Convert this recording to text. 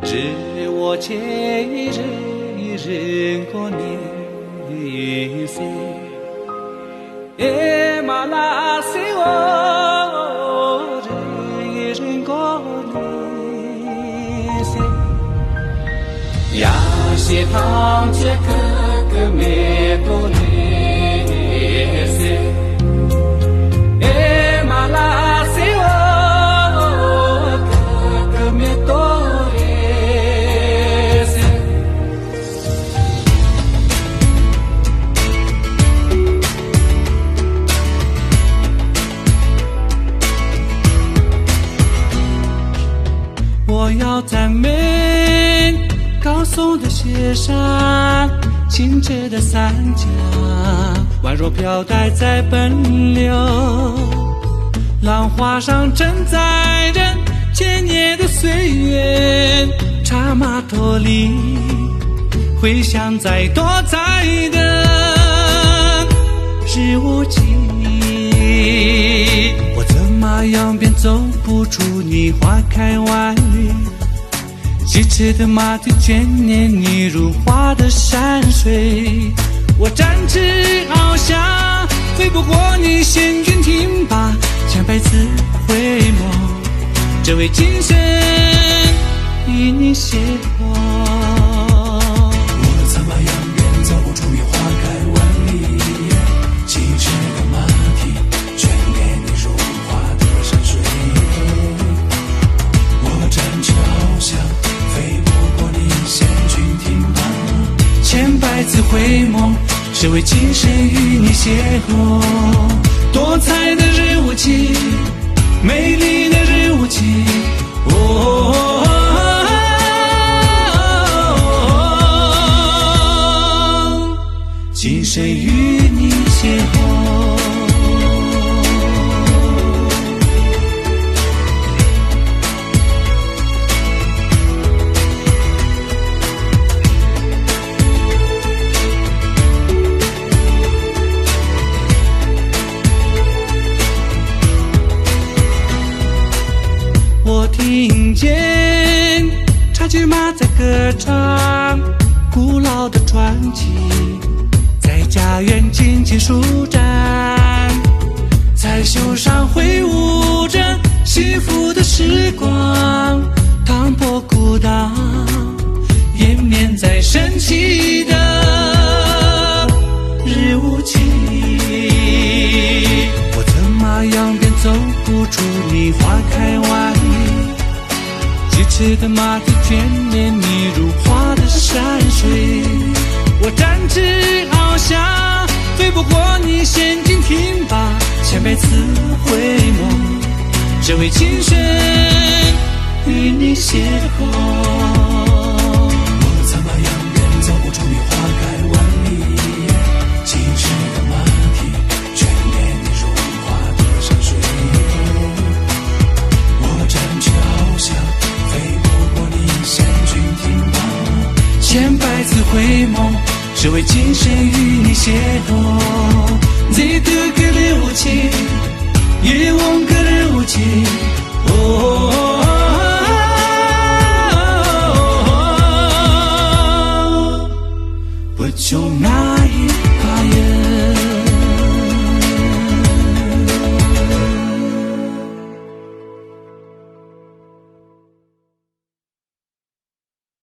日我且一人一人过年岁，哎马拉西我人一人过年岁，呀西汤切哥哥没多年岁，哎马拉西我哥哥没多。我要赞美高耸的雪山，清澈的三江，宛若飘带在奔流，浪花上承载着千年的岁月，茶马托里回响在多彩的日无际，我怎么样便走不出你花开万里，疾驰的马蹄眷恋你如画的山水，我展翅翱翔，飞不过你仙君听罢，千百次回眸，这位今生与你邂逅。我怎么样便走不出你花开万里，疾驰的马蹄眷恋你如画的山水，我展翅翱翔，飞不过你仙君听罢，千百次回眸，只为今生与你邂逅。多彩的日无期，美丽的日无期，今生与你邂逅。我听见茶具马在歌唱，古老的传奇在家园紧紧舒展，彩绣上挥舞着幸福的时光，唐伯古道延绵在神奇的日无期，我怎么样便走不出你花开万里，疾驰的马蹄眷恋你如画的山水，我展翅翱翔，飞不过你仙君听罢，千百次回眸，只为今生与你邂逅。我怎么样便走不出你花开万里，疾驰的马蹄眷恋你如画的山水，我展翅翱翔，飞不过你仙君听罢，千百次回眸，只为今生与你邂逅。这个日无期，一望个日无期，不求那一把人。